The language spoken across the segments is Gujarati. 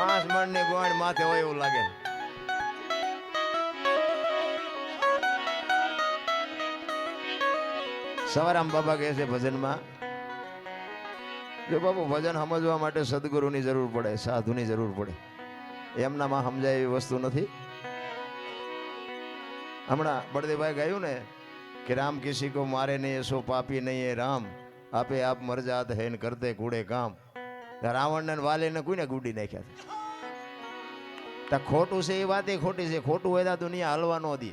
5 મણની ગોળ માથે હોય એવું લાગે. સવારામ બાબા કહે છે ભજનમાં, જો બાપુ ભજન સમજવા માટે સદગુરુની જરૂર પડે, સાધુની જરૂર પડે. એમનામાં સમજાય એવી વસ્તુ નથી. હમણાં બળદેવભાઈ ગાયું ને કે રામ કિસી કો મારે નહીં એસો પાપી નહીં એ રામ, આપે આપ મરજાત હે ને કરતે કૂડે કામ. રાવણને વાલીને કોઈને ગુડી નાખ્યા છે. ખોટું છે એ વાતે ખોટી છે, ખોટું હોય તો દુનિયા હલવા ન દે.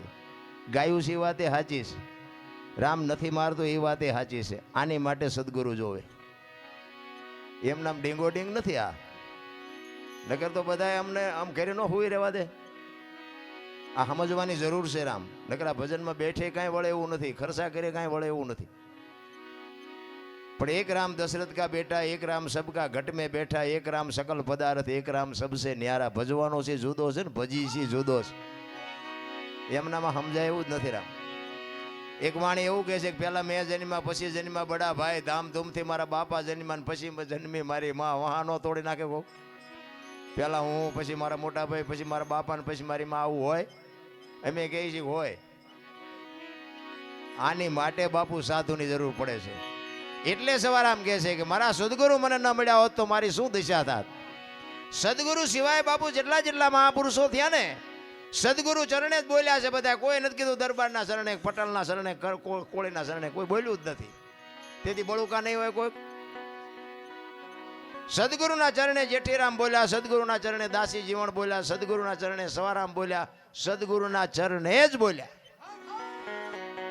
ગાયું છે એ વાતે સાચી છે, રામ નથી મારતો એ વાતે સાચી છે. આની માટે સદગુરુ જોવે. એમનામ ડીંગો ડીંગ નથી આ. નકર તો બધા અમને આમ ઘરે ન હુઈ રહેવા દે. આ સમજવાની જરૂર છે રામ. નકર આ ભજનમાં બેઠે કાંઈ વળે એવું નથી, ખર્ચા કરે કાંઈ વળે એવું નથી. પણ એક રામ દશરથ કા બેટા, એક રામ સબકા ઘટ में બેઠા, એક રામ સકલ પદાર્થ, એક રામ સબસે ન્યારા. ભજવાનો છે જુદો છે ને ભજી છે જુદો છે. એમનામાં સમજાય એવું જ નથી રામ. એક વાણી એવું કહે છે કે પેલા મેં જન્મ્યા, પછી જન્મ્યા બડા ભાઈ, ધામધૂમથી મારા બાપા જન્મ્યા, પછી જન્મી મારી માં. વહાનો તોડી નાખે કોક. પેલા હું, પછી મારા મોટા ભાઈ, પછી મારા બાપા ને પછી મારી માં. આવું હોય? અમે કહીએ છીએ હોય. આની માટે બાપુ સાધુની જરૂર પડે છે. એટલે સવારામ કહે છે કે મારા સદગુરુ મને ન મળ્યા હોત તો મારી શું દિશા થાત. સદગુરુ સિવાય બાપુ જેટલા મહાપુરુષો થયા ને, સદગુરુ ચરણે જ બોલ્યા છે બધા. કોઈ નથી કીધું દરબારના શરણે, પટલના શરણે, કોળીના શરણે, કોઈ બોલ્યું જ નથી. તેથી બળુકા નહીં હોય કોઈ. સદગુરુના ચરણે જેઠીરામ બોલ્યા, સદગુરુના ચરણે દાસી જીવણ બોલ્યા, સદગુરુના ચરણે સવારામ બોલ્યા, સદગુરુના ચરણે જ બોલ્યા.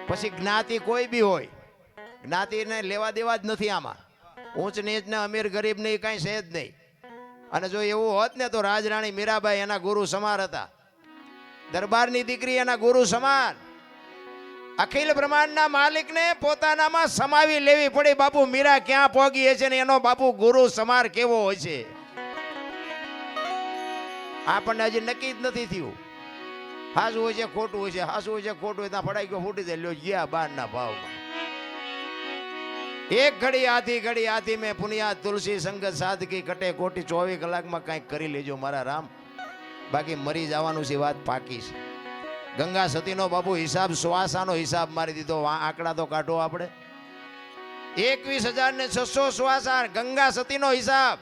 પછી જ્ઞાતિ કોઈ બી હોય, જ્ઞાતિને લેવા દેવા જ નથી આમાં. ઊંચ નીચ ને અમીર ગરીબ ને કઈ છે જ નહીં. અને જો એવું હોત ને તો રાજરાણી મીરાબાઈ એના ગુરુ સમાન હતા. દરબારની દીકરી એના ગુરુ સમાન. અખિલ બ્રહ્માંડના માલિકને પોતાનામાં સમાવી લેવી પડી. બાપુ મીરા ક્યાં પહોંચી છે ને એનો બાપુ ગુરુ સમાર કેવો હોય છે આપણને હજી નક્કી જ નથી થયું. હાસું હોય છે ખોટું હોય છે, હાસું હોય છે ખોટું હોય, ત્યાં ફડાઈ ગયો ફૂટી જાય. લ્યો ગયા બારના ભાવમાં. એક ઘડી આધી મેં પુનિયા તુલસી સંગત સાધકી કટે કોટી. 24 કલાકમાં કંઈક કરી લેજો મારા રામ, બાકી મરી જવાનું છે. વાત પાકી છે. ગંગા સતીનો બાપુ હિસાબ, શ્વાસાનો હિસાબ મારી દીધો. આંકડા તો કાઢો આપણે. 21,600 શ્વાસા ગંગા સતીનો હિસાબ.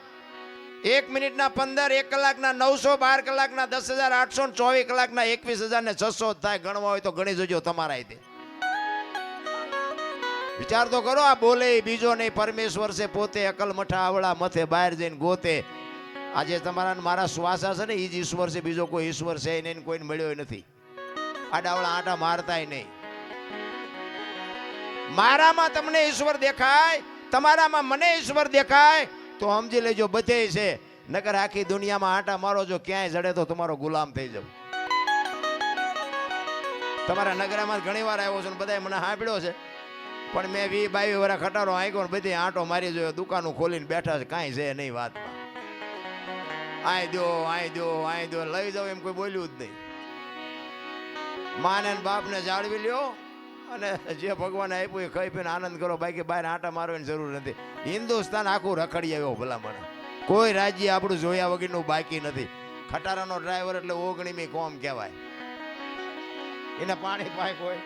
1 મિનિટના 15, 1 કલાકના 900, 12 કલાકના 10,800, 24 કલાકના 21,600 થાય. ગણવા હોય તો ગણી જોજો તમારા રીતે. વિચાર તો કરો. આ બોલે બીજો નહીં, પરમેશ્વર છે પોતે. અકલ મઠા આવડા મથે બહાર જઈને ગોતે. આજે તમારા મારા શ્વાસા છે ને એ જ ઈશ્વર છે, બીજો કોઈ ઈશ્વર છે નહીં, કોઈને મળ્યો નથી. આડાવડા આટા મારતાય નહીં. મારામાં તમને ઈશ્વર દેખાય, તમારામાં મને ઈશ્વર દેખાય તો સમજી લેજો બધે છે. નકર આખી દુનિયામાં આટા મારો, જો ક્યાંય જડે તો તમારો ગુલામ થઈ જાવ. તમારા નગરામાં ઘણી વાર આવ્યો છું, બધા મને સાંભળ્યો છે. પણ મેં 20-22 વર્ષ ખટારો આંક્યો ને બધી આંટો મારી જોયો. દુકાનો ખોલીને બેઠા છે, કાંઈ છે નહીં વાતમાં. આય દો લઈ જાઓ એમ કોઈ બોલ્યું જ નહીં. માને બાપને જાળવી લ્યો અને જે ભગવાને આપ્યું એ ખાઈ પીને આનંદ કરો. બાકી બહાર આંટા મારવાની જરૂર નથી. હિન્દુસ્તાન આખું રખડી આવ્યો ભલામણ. કોઈ રાજ્ય આપણું જોયા વગરનું બાકી નથી. ખટારાનો ડ્રાઈવર એટલે ઓગણીમી કોમ કહેવાય. એને પાણી પાક હોય.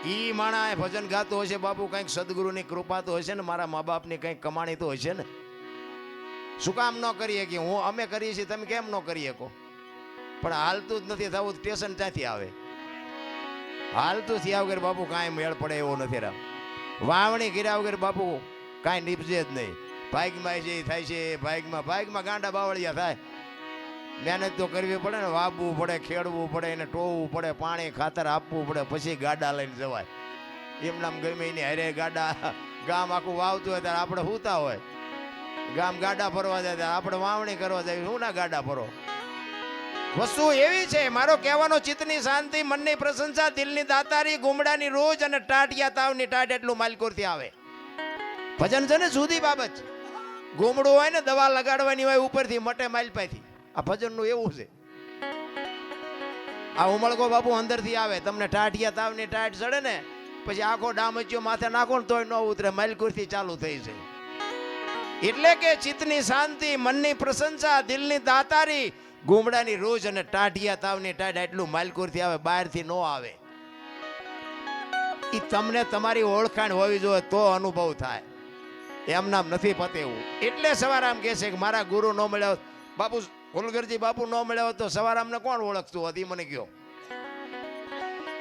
ઈ માણા ભજન ગાતો હશે બાપુ, કંઈક સદગુરુની કૃપા તો હશે ને, મારા મા બાપની કંઈક કમાણી તો હશે ને. શું કામ ન કરીએ કે અમે કરીએ છીએ, તમે કેમ ન કરી શકો? પણ હાલતું જ નથી થવું. સ્ટેશન ત્યાંથી આવે. હાલતું થયા વગર બાપુ કાંઈ મેળ પડે એવો નથી રામ. વાવણી કર્યા વગર બાપુ કાંઈ નીપજે જ નહીં. ભાગમાં જે થાય છે ભાગમાં ગાંડા બાવળિયા થાય. મહેનત તો કરવી પડે ને, વાવવું પડે, ખેડવું પડે, એને ટોવવું પડે, પાણી ખાતર આપવું પડે, પછી ગાડા લઈને જવાય. એમનામ ગમે એની હારે ગાડા. ગામ આખું વાવતું હોય ત્યારે આપણે સૂતા હોય. ગામ ગાડા ફરવા જાય ત્યારે આપણે વાવણી કરવા જાય. શું ના ગાડા ફરો? વસ્તુ એવી છે. મારો કહેવાનો ચિત્તની શાંતિ, મનની પ્રશંસા, દિલની દાતારી, ગુમડાની રોજ અને ટાટિયા તાવની ટાટ એટલું માલકોરથી આવે. ભજન છે ને જુદી બાબત. ગુમડું હોય ને દવા લગાડવાની હોય ઉપરથી મટે માલપાથી. આ ભજનનું એવું છે. આ ઉમળકો બાપુ અંદરથી આવે. તમને ટાટિયા તાવની ટાટ ચડે ને પછી આખો ડામચ્યો માથે નાખો ને તોય ન ઉતરે. માલકોરથી ચાલુ થઈ છે. એટલે કે ચિત્તની શાંતિ, મનની પ્રશંસા, દિલની દાતારી, ગુમડાની રોજ અને ટાઢિયા તાવની ટાઢ એટલું માલકુરથી આવે, બહારથી ન આવે. ઈ તમને તમારી ઓળખાણ હોવી જોઈએ તો અનુભવ થાય. એમ નામ નથી પતેવું. એટલે સવારામ કહે છે કે મારા ગુરુ ન મળ્યા હોત, બાપુ ફુલગરજી બાપુ ન મળ્યા હોત તો સવારામને કોણ ઓળખતું હોત? ઈ મને કયો.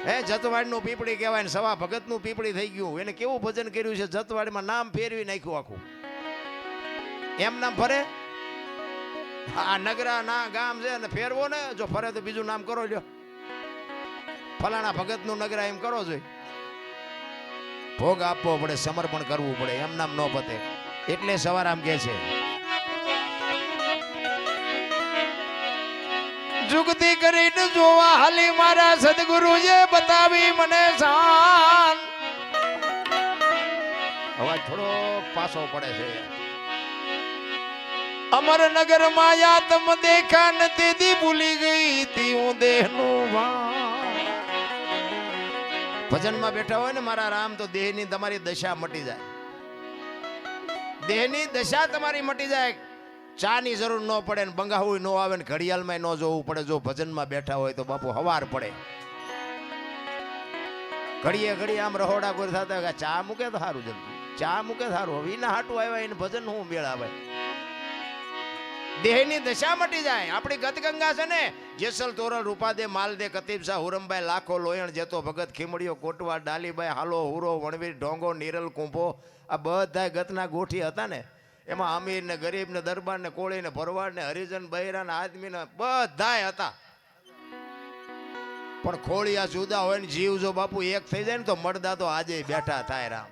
હે જતવાડનું પીપળી કહેવાય ને સવા ભગતનું પીપળી થઈ ગયું. એને કેવું ભજન કર્યું છે, જતવાડમાં નામ ફેરવી નાખ્યું આખું. એમ નામ ફરે? આ નગરા ના ગામ છે ને ફેરવો ને, જો ફરે તો બીજું નામ કરો લ્યો. ફલાણા ભગતનું નગરા એમ કરો જોઈએ. ભોગ આપવો પડે, સમર્પણ કરવું પડે, એમ નામ ન પતે. એટલે સવારામ કહે છે જુગતી કરીને જોવા હાલી મારા સદગુરુજે બતાવી મને શાન. અવાજ થોડો પાછો પડે છે. અમરનગર માં યાતમ દેખા નથી દી ભૂલી ગઈ તી હું દેહનું ભાન. ભજનમાં બેઠા હોય ને મારા રામ તો દેહની તમારી દશા મટી જાય. દેહની દશા તમારી મટી જાય. ચા ની જરૂર ન પડે ને બંગાવું ન આવે ને ઘડિયાળમાં ન જોવું પડે. જો ભજનમાં બેઠા હોય તો બાપુ હવાર પડે. ઘડીએ ઘડીએ આમ રહોડા ગોર થતા ચા મૂકે તો સારું જલ્દી, ચા મૂકે સારું. હવે એના હાટું આવ્યા એને ભજન હું મેળાવે. દેહની દશા મટી જાય. આપણી ગતગંગા છે ને, જેસલ તોરલ રૂપાદે માલદે કતીબ શાહ હુરમભાઈ લાખો લોયણ જેતો ભગત ખીમડીઓ કોટવા ડાલીભાઈ હાલો હુરો વણવીર ઢોંગો નીરલ કુંભો, આ બધા ગતના ગોઠી હતા ને. એમાં અમીર ને ગરીબ ને દરબાર ને કોળી ને ભરવાડ ને હરિજન બૈરા ને આદમી ને બધા હતા. પણ ખોળિયા જુદા હોય ને જીવ જો બાપુ એક થઈ જાય ને તો મળદા તો આજે બેઠા થાય રામ.